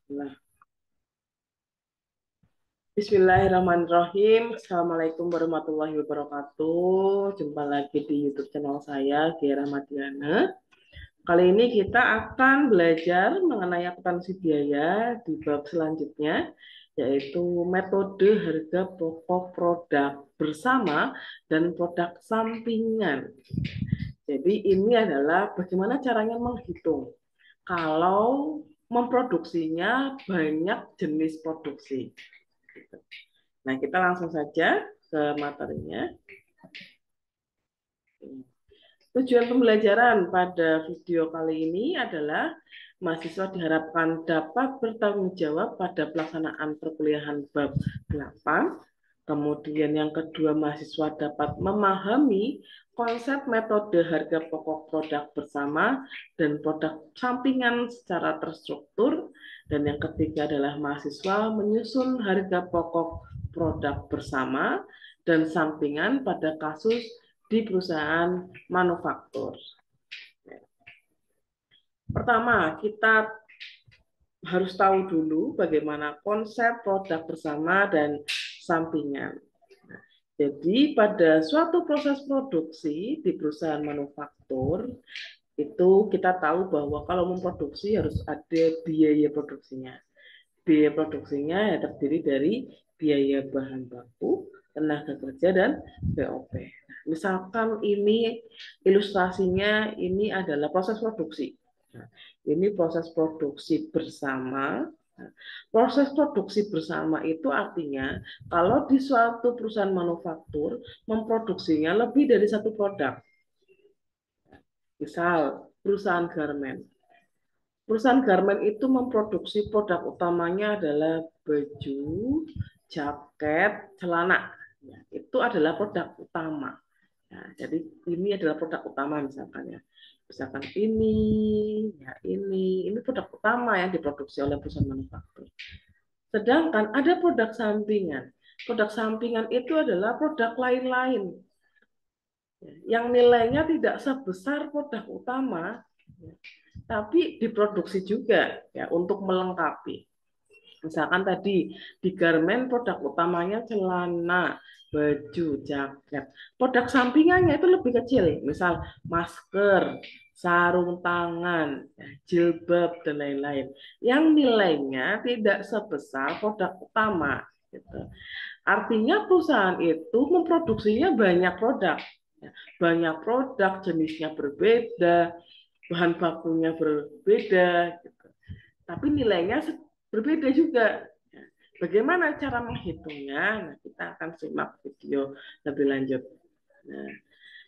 Nah, Bismillahirrahmanirrahim. Assalamualaikum warahmatullahi wabarakatuh. Jumpa lagi di YouTube channel saya, Gera Madiana. Kali ini kita akan belajar mengenai akuntansi biaya di bab selanjutnya, yaitu metode harga pokok produk bersama dan produk sampingan. Jadi ini adalah bagaimana caranya menghitung kalau memproduksinya banyak jenis produksi. Nah, kita langsung saja ke materinya. Tujuan pembelajaran pada video kali ini adalah mahasiswa diharapkan dapat bertanggung jawab pada pelaksanaan perkuliahan bab 8. Kemudian yang kedua, mahasiswa dapat memahami konsep metode harga pokok produk bersama dan produk sampingan secara terstruktur. Dan yang ketiga adalah mahasiswa menyusun harga pokok produk bersama dan sampingan pada kasus di perusahaan manufaktur. Pertama, kita harus tahu dulu bagaimana konsep produk bersama dan sampingan. Jadi pada suatu proses produksi di perusahaan manufaktur, itu kita tahu bahwa kalau memproduksi harus ada biaya produksinya. Biaya produksinya ya terdiri dari biaya bahan baku, tenaga kerja, dan BOP. Nah, misalkan ini ilustrasinya ini adalah proses produksi. Nah, ini proses produksi bersama. Nah, proses produksi bersama itu artinya kalau di suatu perusahaan manufaktur memproduksinya lebih dari satu produk. Misal perusahaan garment. Perusahaan garment itu memproduksi produk utamanya adalah baju, jaket, celana. Ya, itu adalah produk utama. Ya, jadi ini adalah produk utama misalkan ya. Misalkan ini produk utama yang diproduksi oleh perusahaan manufaktur. Sedangkan ada produk sampingan. Produk sampingan itu adalah produk lain-lain yang nilainya tidak sebesar produk utama, tapi diproduksi juga ya untuk melengkapi. Misalkan tadi di garment produk utamanya celana, baju, jaket. Produk sampingannya itu lebih kecil, misal masker, sarung tangan, jilbab dan lain-lain. Yang nilainya tidak sebesar produk utama. Gitu. Artinya perusahaan itu memproduksinya banyak produk. Banyak produk, jenisnya berbeda, bahan bakunya berbeda, gitu. Tapi nilainya berbeda juga. Bagaimana cara menghitungnya? Nah, kita akan simak video lebih lanjut. Nah,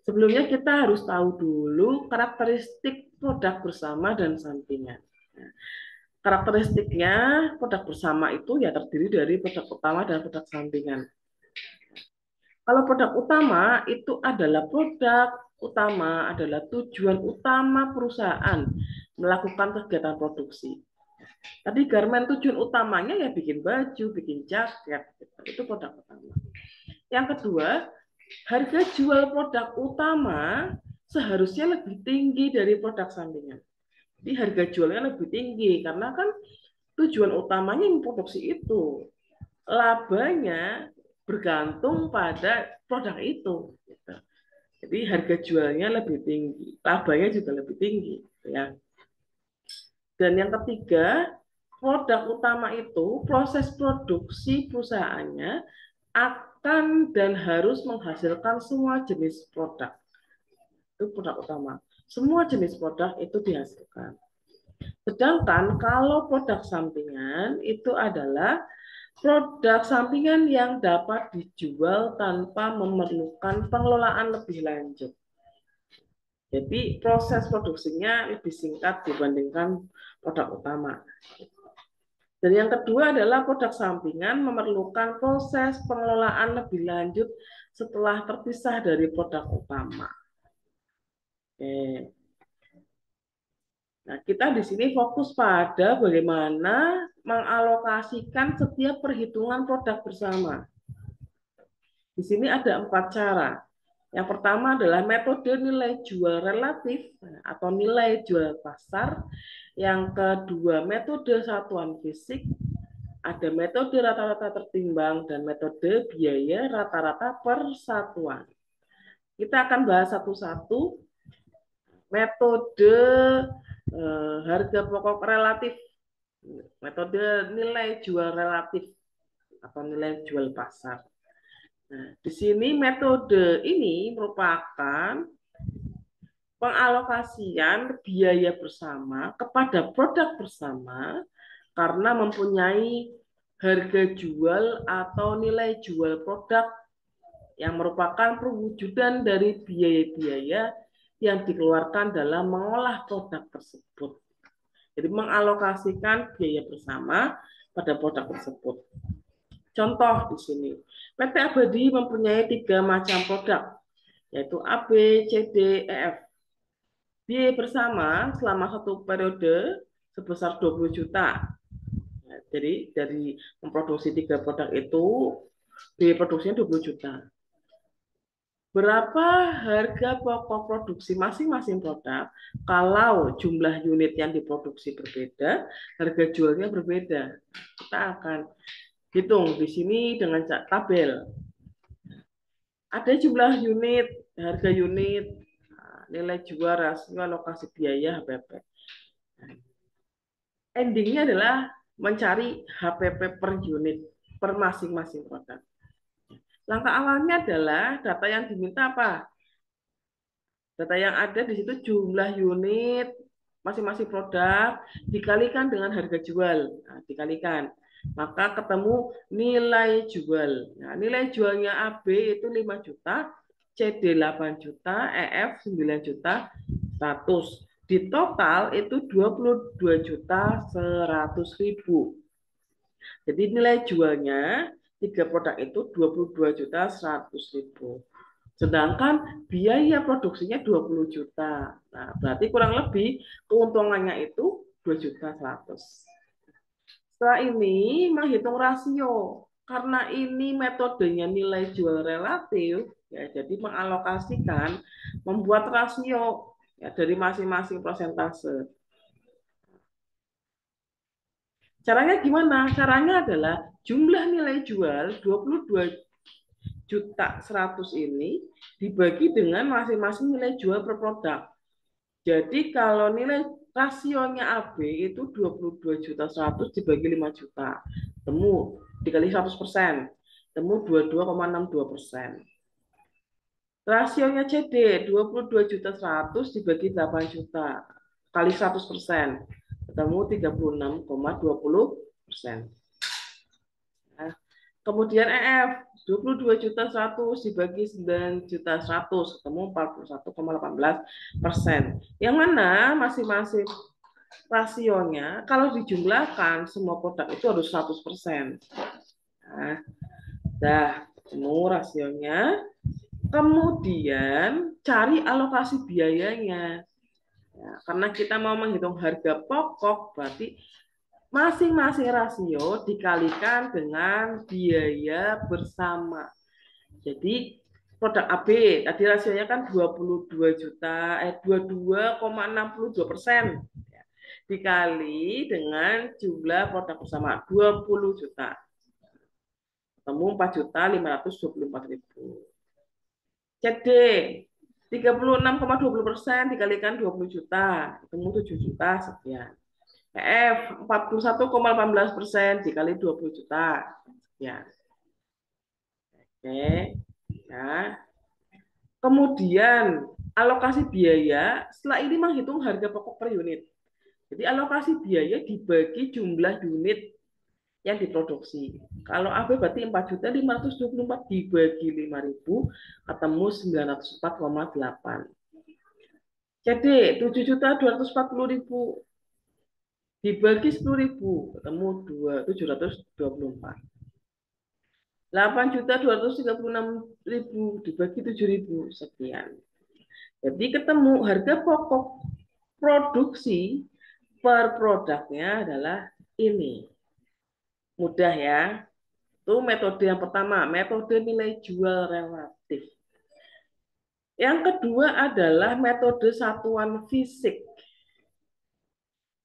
sebelumnya kita harus tahu dulu karakteristik produk bersama dan sampingan. Nah, karakteristiknya produk bersama itu ya terdiri dari produk utama dan produk sampingan. Kalau produk utama itu adalah produk utama adalah tujuan utama perusahaan melakukan kegiatan produksi. Tadi garment tujuan utamanya ya bikin baju, bikin jaket, itu produk utama. Yang kedua, harga jual produk utama seharusnya lebih tinggi dari produk sampingan. Jadi harga jualnya lebih tinggi karena kan tujuan utamanya memproduksi itu. Labanya bergantung pada produk itu. Jadi harga jualnya lebih tinggi, labanya juga lebih tinggi. Ya. Dan yang ketiga, produk utama itu proses produksi perusahaannya akan dan harus menghasilkan semua jenis produk. Itu produk utama. Semua jenis produk itu dihasilkan. Sedangkan kalau produk sampingan itu adalah produk sampingan yang dapat dijual tanpa memerlukan pengelolaan lebih lanjut. Jadi proses produksinya lebih singkat dibandingkan produk utama. Dan yang kedua adalah produk sampingan memerlukan proses pengelolaan lebih lanjut setelah terpisah dari produk utama. Oke. Nah, kita di sini fokus pada bagaimana mengalokasikan setiap perhitungan produk bersama. Di sini ada 4 cara. Yang pertama adalah metode nilai jual relatif atau nilai jual pasar. Yang kedua, metode satuan fisik. Ada metode rata-rata tertimbang dan metode biaya rata-rata per satuan. Kita akan bahas satu-satu. Metode harga pokok relatif, metode nilai jual relatif atau nilai jual pasar. Nah, di sini metode ini merupakan pengalokasian biaya bersama kepada produk bersama karena mempunyai harga jual atau nilai jual produk yang merupakan perwujudan dari biaya-biaya yang dikeluarkan dalam mengolah produk tersebut. Jadi mengalokasikan biaya bersama pada produk tersebut. Contoh di sini, PT Abadi mempunyai 3 macam produk, yaitu A, B, C, D, E, F. Biaya bersama selama satu periode sebesar 20 juta. Jadi dari memproduksi 3 produk itu, biaya produksinya 20 juta. Berapa harga pokok produksi masing-masing produk? Kalau jumlah unit yang diproduksi berbeda, harga jualnya berbeda. Kita akan hitung di sini dengan tabel. Ada jumlah unit, harga unit, nilai jual, rasio, alokasi biaya, HPP. Endingnya adalah mencari HPP per unit, per masing-masing produk. Langkah awalnya adalah data yang diminta apa? Data yang ada di situ jumlah unit masing-masing produk dikalikan dengan harga jual. Nah, dikalikan. Maka ketemu nilai jual. Nah, nilai jualnya AB itu 5 juta, CD 8 juta, EF 9 juta 100. Di total itu 22 juta 100 ribu. Jadi nilai jualnya 3 produk itu 22 juta 100 ribu. Sedangkan biaya produksinya 20 juta. Nah, berarti kurang lebih keuntungannya itu 2 juta 100. Setelah ini menghitung rasio. Karena ini metodenya nilai jual relatif, ya, jadi mengalokasikan, membuat rasio ya, dari masing-masing persentase. Caranya gimana? Caranya adalah jumlah nilai jual 22 juta 100 ini dibagi dengan masing-masing nilai jual per produk. Jadi kalau nilai rasionya AB itu 22 juta 100 dibagi 5 juta. Temu dikali 100%. Temu 22,62%. Rasionya CD 22 juta 100 dibagi 8 juta kali 100%. Ketemu 36,20%. Nah, kemudian EF 22 juta 100 dibagi 9 juta 100 ketemu 41,18%. Yang mana masing-masing rasionya kalau dijumlahkan semua produk itu harus 100%. Nah, dah ketemu rasionya. Kemudian cari alokasi biayanya. Ya, karena kita mau menghitung harga pokok berarti masing-masing rasio dikalikan dengan biaya bersama. Jadi produk AB tadi rasionya kan 22 juta 22,62% dikali dengan jumlah produk bersama 20 juta. Ketemu 4.524.000. CD 36,20% dikalikan 20 juta, ketemu 7 juta sekian. PF 41,18% dikali 20 juta. Ya. Oke. Ya. Kemudian alokasi biaya, setelah ini menghitung harga pokok per unit. Jadi alokasi biaya dibagi jumlah unit yang diproduksi. Kalau AB berarti 4.524 dibagi 5.000 ketemu 904,8. CD 7.240.000 dibagi 10.000 ketemu 724. 8.236.000 dibagi 7.000 sekian. Jadi ketemu harga pokok produksi per produknya adalah ini. Mudah ya. Itu metode yang pertama, metode nilai jual relatif. Yang kedua adalah metode satuan fisik.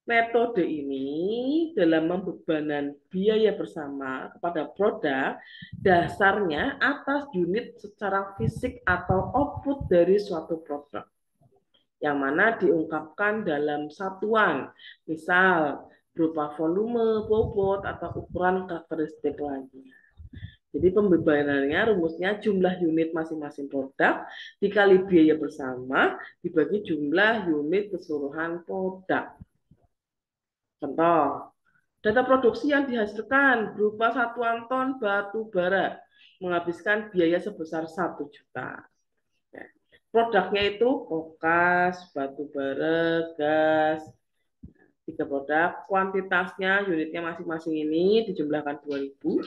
Metode ini dalam pembebanan biaya bersama kepada produk dasarnya atas unit secara fisik atau output dari suatu produk yang mana diungkapkan dalam satuan, misal berupa volume, bobot, atau ukuran karakteristik lainnya. Jadi pembebanannya rumusnya jumlah unit masing-masing produk dikali biaya bersama dibagi jumlah unit keseluruhan produk. Contoh, data produksi yang dihasilkan berupa satuan ton batu bara menghabiskan biaya sebesar 1 juta. Produknya itu kokas, batu bara, gas, 3 produk. Kuantitasnya, unitnya masing-masing ini dijumlahkan 2000.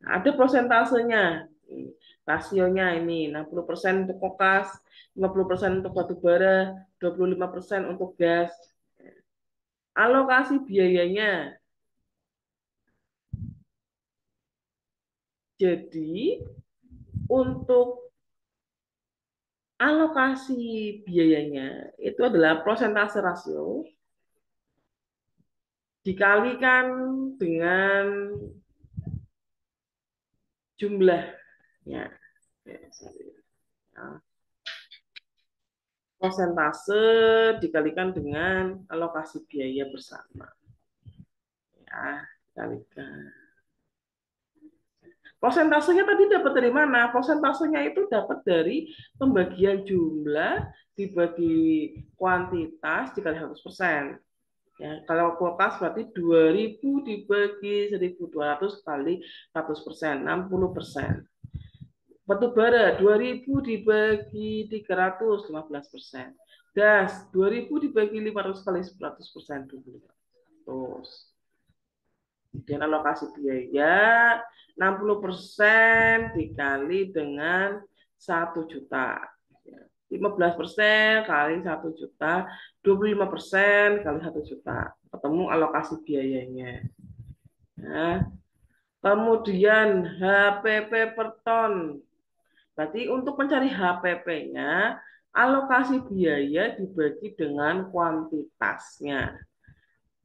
Nah, ada prosentasenya. Rasionya ini 60% untuk kokas, 50% untuk batu bara, 25% untuk gas. Alokasi biayanya. Jadi untuk alokasi biayanya itu adalah prosentase rasio dikalikan dengan jumlahnya. Nah, prosentase dikalikan dengan alokasi biaya bersama. Ya, dikalikan. Prosentasenya tadi dapat dari mana? Prosentasenya itu dapat dari pembagian jumlah dibagi kuantitas dikali 100%. Ya, kalau kulkas berarti 2000 dibagi 1200 kali 100%, 60%. Batu bara 2000 dibagi 300, 15%. Gas 2000 dibagi 500 kali 100%, 25%. Kemudian alokasi biaya 60% dikali dengan 1 juta. 15% kali 1 juta, 25% kali 1 juta. Ketemu alokasi biayanya. Nah, kemudian HPP per ton. Berarti untuk mencari HPP-nya, alokasi biaya dibagi dengan kuantitasnya.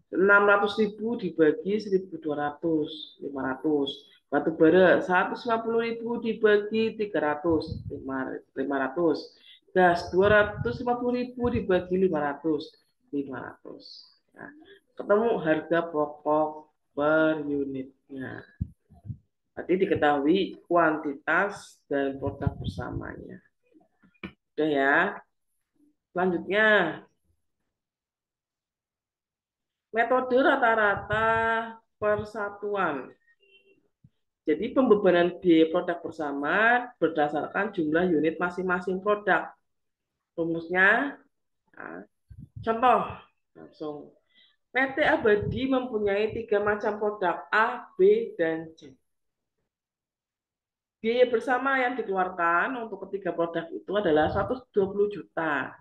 600.000 dibagi 1.200, 500. Batu bara 150.000 dibagi 300, 500. Gas 250.000 dibagi 500, 500. Nah, ketemu harga pokok per unitnya. Berarti diketahui kuantitas dan produk bersamanya. Udah ya. Selanjutnya, metode rata-rata persatuan. Jadi pembebanan biaya produk bersama berdasarkan jumlah unit masing-masing produk. Rumusnya, nah, contoh langsung. PT Abadi mempunyai 3 macam produk A, B, dan C. Biaya bersama yang dikeluarkan untuk ketiga produk itu adalah 120 juta.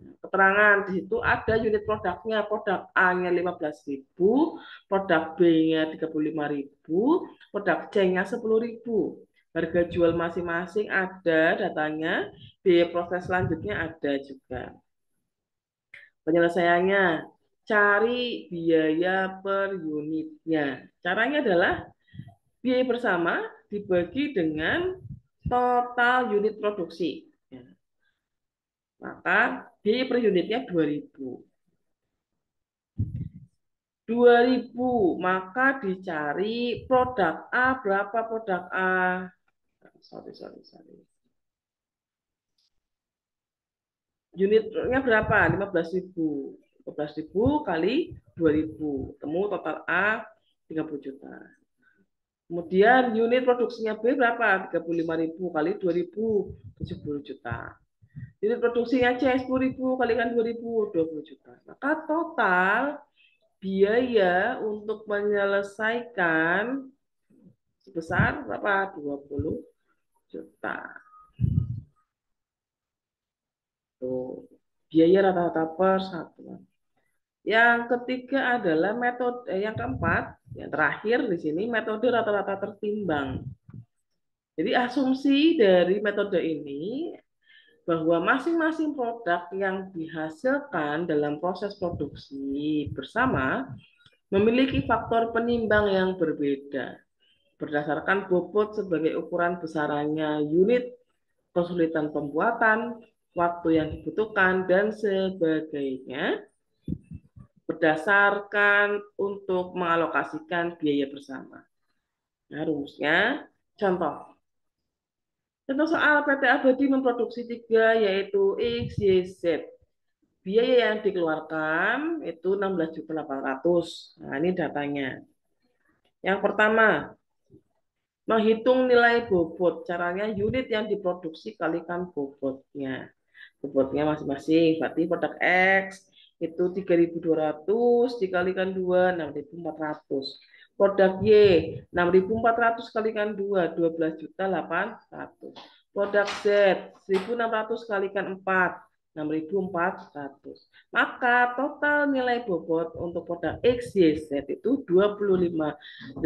Keterangan di situ ada unit produknya, produk A-nya 15.000, produk B-nya 35.000, produk C-nya 10.000. Harga jual masing-masing ada datanya, biaya proses selanjutnya ada juga. Penyelesaiannya, cari biaya per unitnya. Caranya adalah biaya bersama dibagi dengan total unit produksi. Maka biaya per unitnya 2.000. 2.000, maka dicari produk A berapa produk A? Sorry. Unitnya berapa? 15.000. 15.000 kali 2.000. Temu total A 30 juta. Kemudian unit produksinya B berapa? 35.000 kali 2.000, 70 juta. Unit produksinya C 10.000 kalikan 2.000, 20 juta. Maka total biaya untuk menyelesaikan sebesar berapa? 20 juta. Tuh. Biaya rata-rata per satuan. Yang ketiga adalah metode yang keempat, yang terakhir di sini metode rata-rata tertimbang. Jadi asumsi dari metode ini bahwa masing-masing produk yang dihasilkan dalam proses produksi bersama memiliki faktor penimbang yang berbeda berdasarkan bobot sebagai ukuran besarannya, unit kesulitan pembuatan, waktu yang dibutuhkan, dan sebagainya berdasarkan untuk mengalokasikan biaya bersama. Nah, rumusnya, contoh. Contoh soal PT Abadi memproduksi 3 yaitu X, Y, Z. Biaya yang dikeluarkan itu 16.800.000. Nah, ini datanya. Yang pertama, menghitung nilai bobot. Caranya unit yang diproduksi kalikan bobotnya. Bobotnya masing-masing. Berarti produk X itu 3.200 dikalikan 2, 6.400. Produk Y, 6.400 kalikan 2, 12.800. Produk Z, 1.600 kalikan 4, 6.400. Maka total nilai bobot untuk produk X, Y, Z itu 25.600.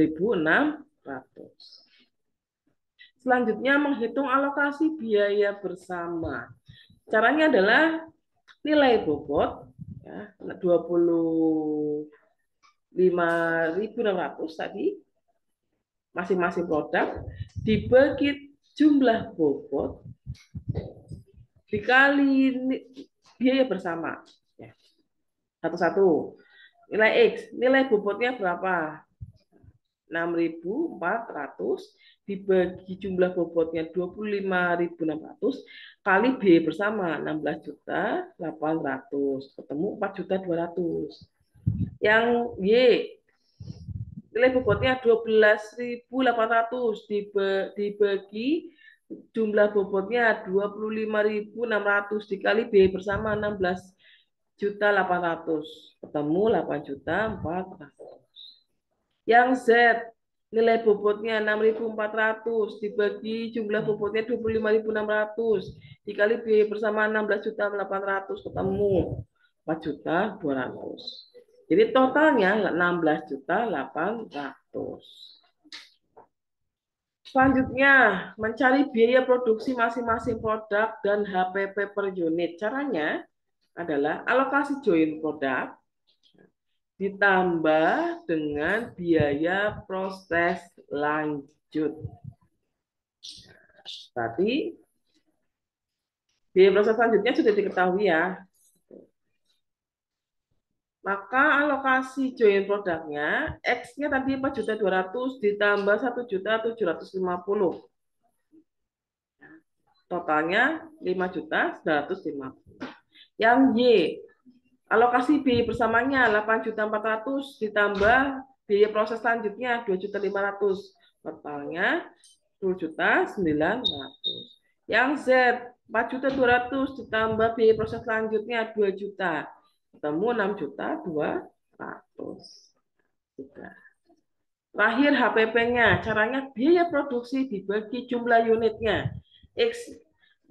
Selanjutnya menghitung alokasi biaya bersama. Caranya adalah nilai bobot ya, 25.600 tadi masing-masing produk dibagi jumlah bobot dikali biaya bersama. Ya. Satu-satu. Nilai X, nilai bobotnya berapa? 6.400 dibagi jumlah bobotnya 25.600 kali biaya bersama 16.800 ketemu 4.200. Yang Y nilai bobotnya 12.800 dibagi jumlah bobotnya 25.600 dikali biaya bersama 16.800 ketemu 8.400. Yang Z nilai bobotnya 6.400 dibagi jumlah bobotnya 25.600 dikali biaya bersama 16.800 ketemu 4.200. Jadi totalnya 16.800. Selanjutnya, mencari biaya produksi masing-masing produk dan HPP per unit. Caranya adalah alokasi join produk ditambah dengan biaya proses lanjut. Tadi biaya proses lanjutnya sudah diketahui ya. Maka alokasi join produknya, X-nya tadi 4.200.000 ditambah 1.750.000. Totalnya 5.950.000. Yang Y, alokasi biaya bersamanya 8.400.000 ditambah biaya proses selanjutnya 2.500.000. Totalnya 10.900.000. Yang Z 4.200.000 ditambah biaya proses selanjutnya 2 juta. Ketemu 6.200.000. Sudah. Terakhir HPP-nya, caranya biaya produksi dibagi jumlah unitnya. X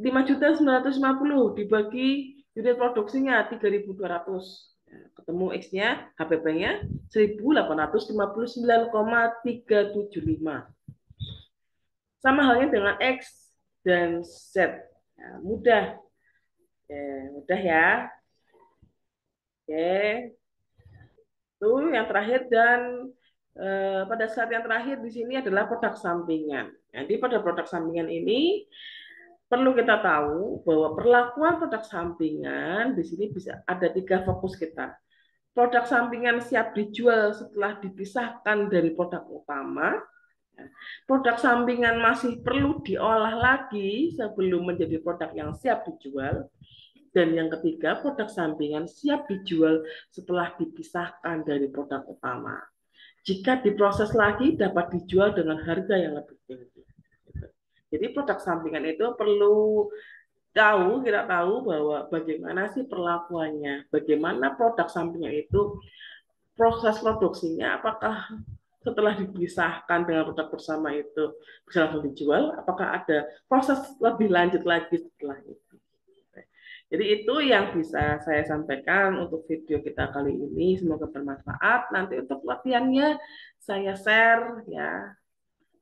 5.950 dibagi unit produksinya 3.200. Ketemu X-nya, HPP-nya 1.859,375. Sama halnya dengan X dan Z. Nah, mudah. Mudah ya. Oke. Itu yang terakhir dan pada saat yang terakhir di sini adalah produk sampingan. Jadi pada produk sampingan ini perlu kita tahu bahwa perlakuan produk sampingan di sini bisa ada 3 fokus kita. Produk sampingan siap dijual setelah dipisahkan dari produk utama. Produk sampingan masih perlu diolah lagi sebelum menjadi produk yang siap dijual. Dan yang ketiga, produk sampingan siap dijual setelah dipisahkan dari produk utama. Jika diproses lagi, dapat dijual dengan harga yang lebih tinggi. Jadi produk sampingan itu perlu kita tahu bahwa bagaimana sih perlakuannya, bagaimana produk sampingan itu proses produksinya, apakah setelah dipisahkan dengan produk bersama itu bisa langsung dijual, apakah ada proses lebih lanjut lagi setelah itu. Jadi itu yang bisa saya sampaikan untuk video kita kali ini. Semoga bermanfaat. Nanti untuk latihannya saya share ya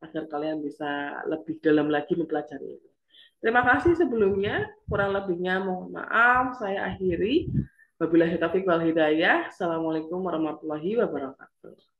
agar kalian bisa lebih dalam lagi mempelajari itu. Terima kasih sebelumnya, kurang lebihnya mohon maaf, saya akhiri. Wabillahi taufiq wal hidayah. Assalamualaikum warahmatullahi wabarakatuh.